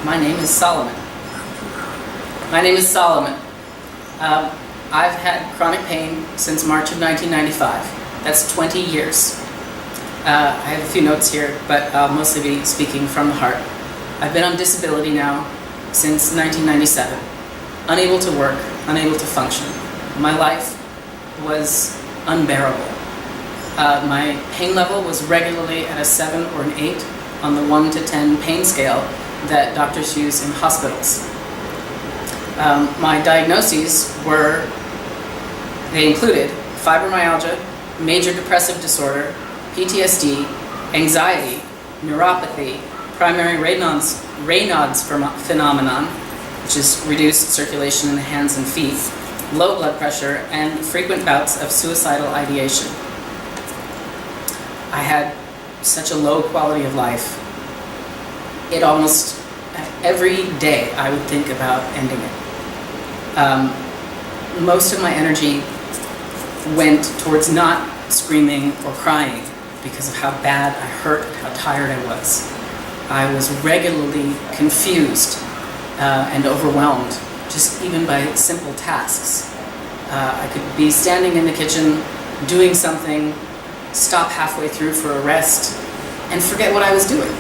My name is Solomon. My name is Solomon. I've had chronic pain since March of 1995. That's 20 years. I have a few notes here, but I'll mostly be speaking from the heart. I've been on disability now since 1997. Unable to work, unable to function. My life was unbearable. My pain level was regularly at a 7 or an 8 on the 1 to 10 pain scale that doctors use in hospitals. My diagnoses they included fibromyalgia, major depressive disorder, PTSD, anxiety, neuropathy, primary Raynaud's phenomenon, which is reduced circulation in the hands and feet, low blood pressure, and frequent bouts of suicidal ideation. I had such a low quality of life. It almost every day I would think about ending it. Most of my energy went towards not screaming or crying because of how bad I hurt and how tired I was. I was regularly confused and overwhelmed, just even by simple tasks. I could be standing in the kitchen doing something, stop halfway through for a rest, and forget what I was doing.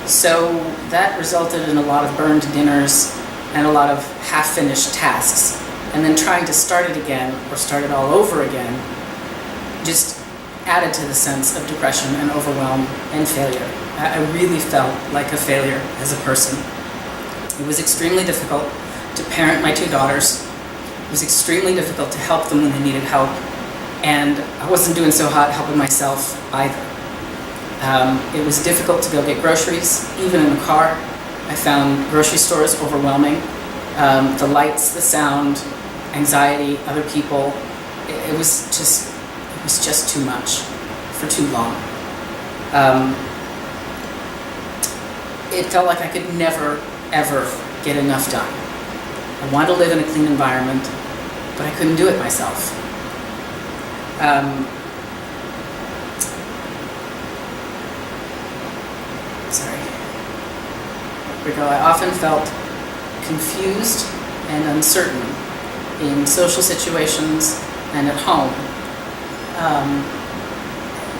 So that resulted in a lot of burned dinners and a lot of half-finished tasks. And then trying to start it again or start it all over again just added to the sense of depression and overwhelm and failure. I really felt like a failure as a person. It was extremely difficult to parent my 2 daughters. It was extremely difficult to help them when they needed help. And I wasn't doing so hot helping myself either. It was difficult to go get groceries, even in the car. I found grocery stores overwhelming. The lights, the sound, anxiety, other people. It was just too much for too long. It felt like I could never, ever get enough done. I wanted to live in a clean environment, but I couldn't do it myself. I often felt confused and uncertain in social situations and at home.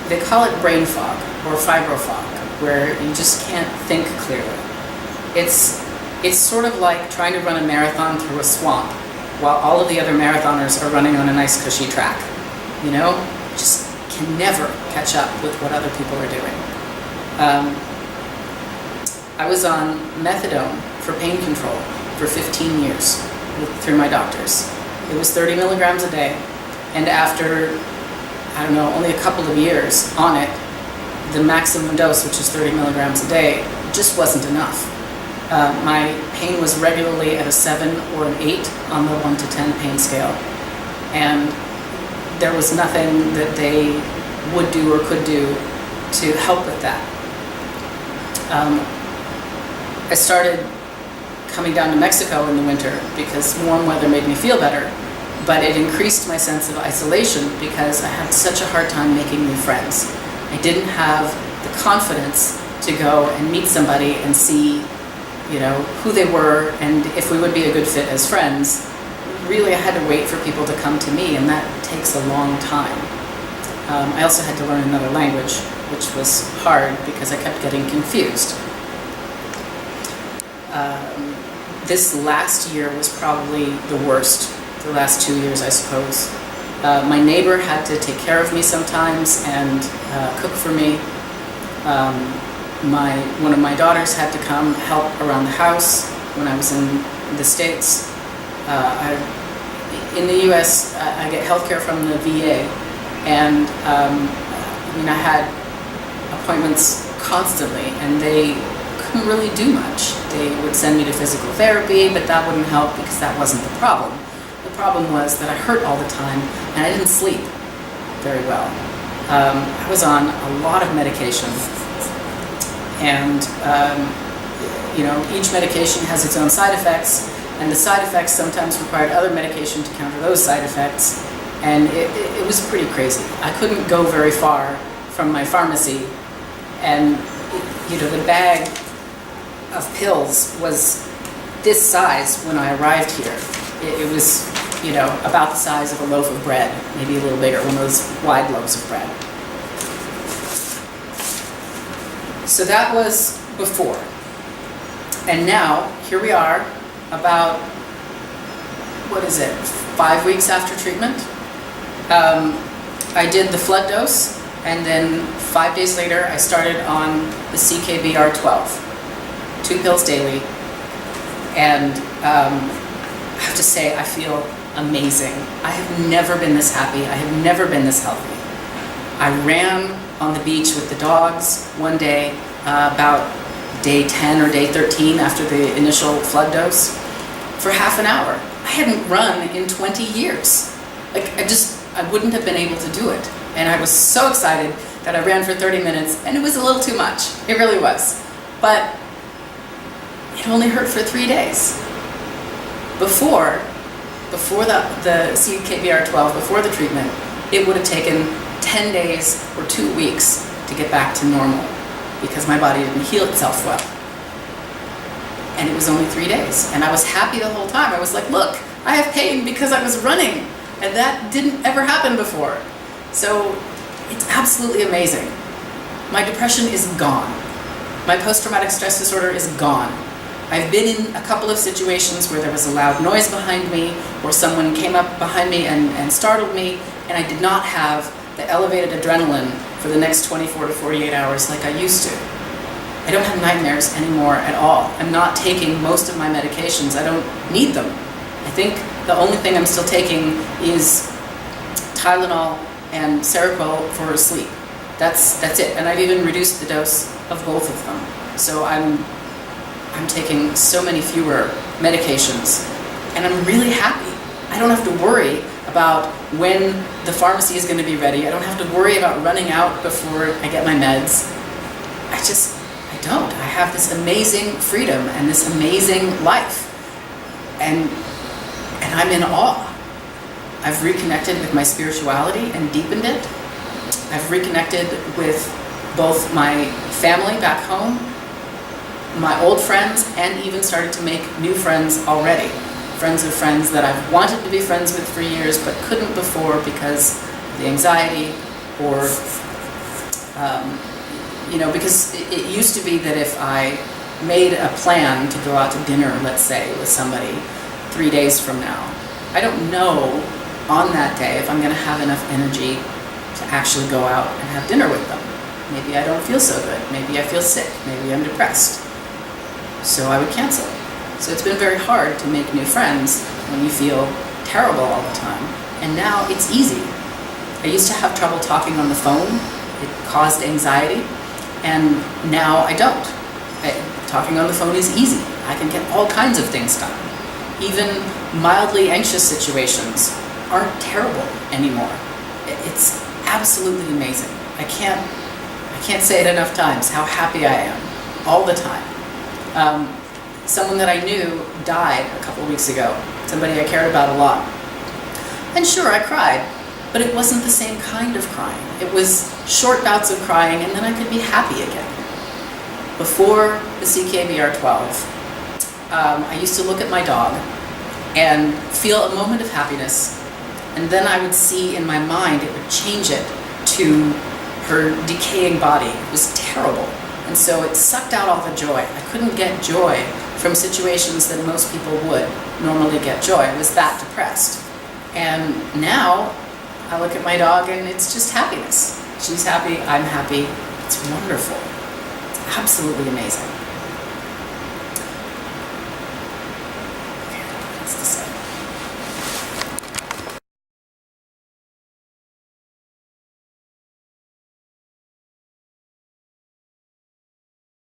They call it brain fog or fibrofog, where you just can't think clearly. It's sort of like trying to run a marathon through a swamp while all of the other marathoners are running on a nice cushy track. You know, just can never catch up with what other people are doing. I was on methadone for pain control for 15 years through my doctors. It was 30 milligrams a day, and after, I don't know, only a couple of years on it, the maximum dose, which is 30 milligrams a day, just wasn't enough. My pain was regularly at a 7 or an 8 on the 1 to 10 pain scale, and there was nothing that they would do or could do to help with that. I started coming down to Mexico in the winter because warm weather made me feel better, but it increased my sense of isolation because I had such a hard time making new friends. I didn't have the confidence to go and meet somebody and see, who they were and if we would be a good fit as friends. Really, I had to wait for people to come to me, and that takes a long time. I also had to learn another language, which was hard because I kept getting confused. This last year was probably the worst, the last 2 years, I suppose. My neighbor had to take care of me sometimes and cook for me. One of my daughters had to come help around the house when I was in the States. In the U.S., I get health care from the VA, and I had appointments constantly, and they couldn't really do much. They would send me to physical therapy, but that wouldn't help because that wasn't the problem. The problem was that I hurt all the time, and I didn't sleep very well. I was on a lot of medication, and each medication has its own side effects, and the side effects sometimes required other medication to counter those side effects, and it was pretty crazy. I couldn't go very far from my pharmacy, and the bag of pills was this size when I arrived here. It was, you know, about the size of a loaf of bread, maybe a little bigger, one of those wide loaves of bread. So that was before. And now, here we are, about, what is it, 5 weeks after treatment. I did the flood dose, and then 5 days later, I started on the CKBR12, 2 pills daily. And I have to say, I feel amazing. I have never been this happy. I have never been this healthy. I ran on the beach with the dogs one day, about day 10 or day 13 after the initial flood dose, for half an hour. I hadn't run in 20 years. Like, I wouldn't have been able to do it. And I was so excited that I ran for 30 minutes, and it was a little too much. It really was. But it only hurt for 3 days. Before the CKBR12, before the treatment, it would have taken 10 days or 2 weeks to get back to normal because my body didn't heal itself well. And it was only 3 days. And I was happy the whole time. I was like, look, I have pain because I was running. And that didn't ever happen before. So it's absolutely amazing. My depression is gone. My post-traumatic stress disorder is gone. I've been in a couple of situations where there was a loud noise behind me, or someone came up behind me and startled me, and I did not have the elevated adrenaline for the next 24 to 48 hours like I used to. I don't have nightmares anymore at all. I'm not taking most of my medications. I don't need them. I think the only thing I'm still taking is Tylenol and Seroquel for sleep. That's it. And I've even reduced the dose of both of them. So I'm taking so many fewer medications, and I'm really happy. I don't have to worry about when the pharmacy is going to be ready. I don't have to worry about running out before I get my meds. I don't. I have this amazing freedom and this amazing life. And I'm in awe. I've reconnected with my spirituality and deepened it. I've reconnected with both my family back home, my old friends, and even started to make new friends already. Friends of friends that I've wanted to be friends with for years but couldn't before because of the anxiety, or because it used to be that if I made a plan to go out to dinner, let's say, with somebody 3 days from now, I don't know on that day if I'm going to have enough energy to actually go out and have dinner with them. Maybe I don't feel so good. Maybe I feel sick. Maybe I'm depressed. So I would cancel. So it's been very hard to make new friends when you feel terrible all the time. And now it's easy. I used to have trouble talking on the phone. It caused anxiety. And now I don't. Talking on the phone is easy. I can get all kinds of things done. Even mildly anxious situations aren't terrible anymore. It's absolutely amazing. I can't say it enough times how happy I am all the time. Someone that I knew died a couple of weeks ago, somebody I cared about a lot. And sure, I cried, but it wasn't the same kind of crying. It was short bouts of crying, and then I could be happy again. Before the CKBR12, I used to look at my dog and feel a moment of happiness, and then I would see in my mind, it would change it to her decaying body. It was terrible. And so it sucked out all the joy. I couldn't get joy from situations that most people would normally get joy. I was that depressed. And now I look at my dog and it's just happiness. She's happy, I'm happy. It's wonderful. It's absolutely amazing.